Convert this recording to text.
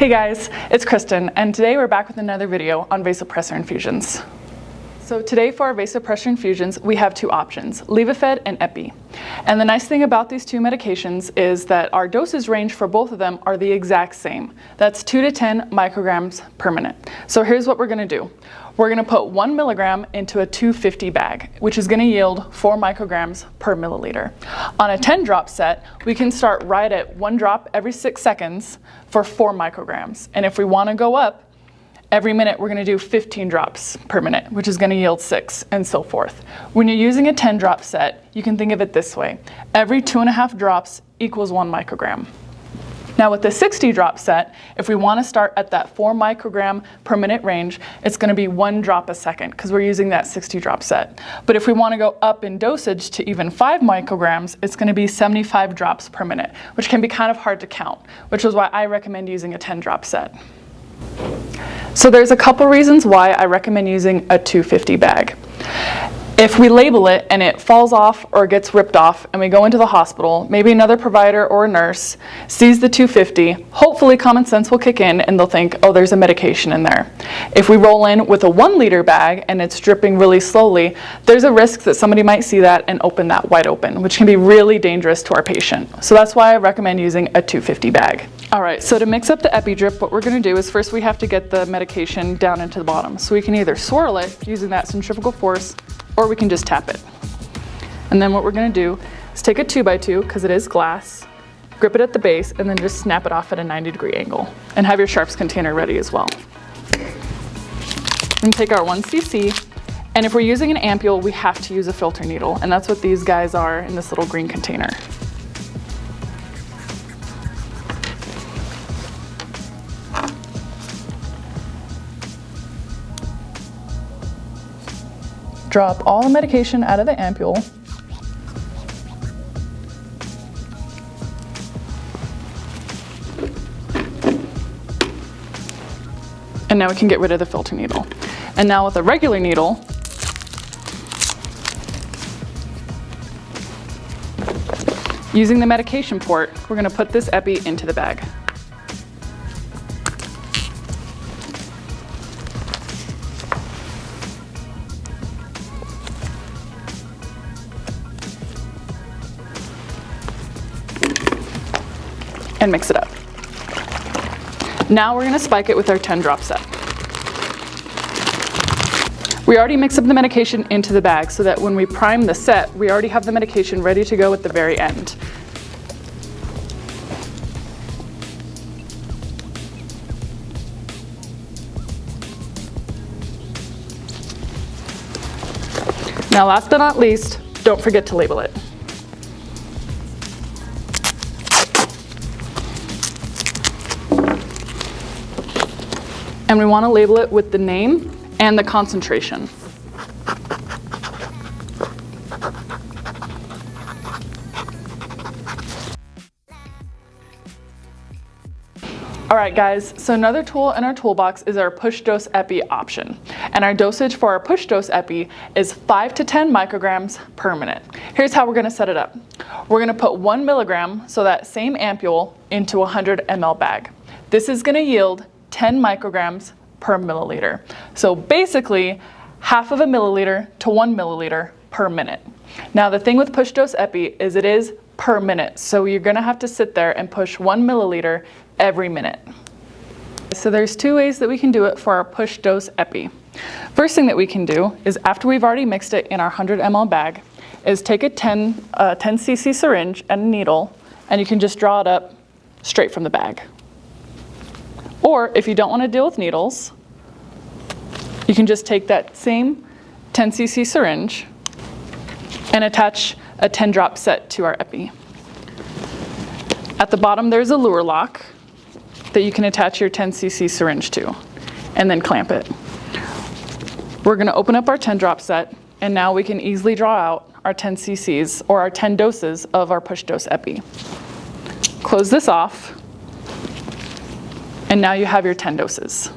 Hey guys, it's Kristen, and today we're back with another video on Vasopressor Infusions. So today for our Vasopressor Infusions, we have two options, Levophed and Epi. And the nice thing about these two medications is that our dosage range for both of them are the exact same. That's 2 to 10 micrograms per minute. So here's what we're gonna do. We're gonna put 1 milligram into a 250 bag, which is gonna yield 4 micrograms per milliliter. On a 10 drop set, we can start right at 1 drop every 6 seconds for 4 micrograms. And if we wanna go up, every minute we're gonna do 15 drops per minute, which is gonna yield 6, and so forth. When you're using a 10 drop set, you can think of it this way. Every 2.5 drops equals 1 microgram. Now with the 60 drop set, if we want to start at that 4 microgram per minute range, it's going to be 1 drop a second because we're using that 60 drop set. But if we want to go up in dosage to even 5 micrograms, it's going to be 75 drops per minute, which can be kind of hard to count, which is why I recommend using a 10 drop set. So there's a couple reasons why I recommend using a 250 bag. If we label it and it falls off or gets ripped off and we go into the hospital, maybe another provider or a nurse sees the 250, hopefully common sense will kick in and they'll think, oh, there's a medication in there. If we roll in with a 1 liter bag and it's dripping really slowly, there's a risk that somebody might see that and open that wide open, which can be really dangerous to our patient. So that's why I recommend using a 250 bag. All right, so to mix up the epi drip, what we're gonna do is first we have to get the medication down into the bottom. So we can either swirl it using that centrifugal force, or we can just tap it. And then what we're gonna do is take a 2x2, because it is glass, grip it at the base, and then just snap it off at a 90-degree angle. And have your sharps container ready as well. And take our 1 cc, and if we're using an ampule, we have to use a filter needle, and that's what these guys are in this little green container. Drop all the medication out of the ampule. And now we can get rid of the filter needle. And now with a regular needle, using the medication port, we're gonna put this epi into the bag. And mix it up. Now we're gonna spike it with our 10 drop set. We already mixed up the medication into the bag so that when we prime the set, we already have the medication ready to go at the very end. Now last but not least, don't forget to label it. And we want to label it with the name and the concentration. All right guys, so another tool in our toolbox is our push dose epi option. And our dosage for our push dose epi is 5 to 10 micrograms per minute. Here's how we're gonna set it up. We're gonna put 1 milligram, so that same ampule, into a 100 ml bag. This is gonna yield 10 micrograms per milliliter. So basically, half of a milliliter to 1 milliliter per minute. Now the thing with push dose epi is it is per minute, so you're gonna have to sit there and push 1 milliliter every minute. So there's 2 ways that we can do it for our push dose epi. First thing that we can do is after we've already mixed it in our 100 ml bag, is take a 10 cc syringe and a needle, and you can just draw it up straight from the bag. Or if you don't want to deal with needles, you can just take that same 10 cc syringe and attach a 10 drop set to our epi. At the bottom there's a lure lock that you can attach your 10 cc syringe to and then clamp it. We're going to open up our 10 drop set, and now we can easily draw out our 10 cc's or our 10 doses of our push dose epi. Close this off. And now you have your 10 doses.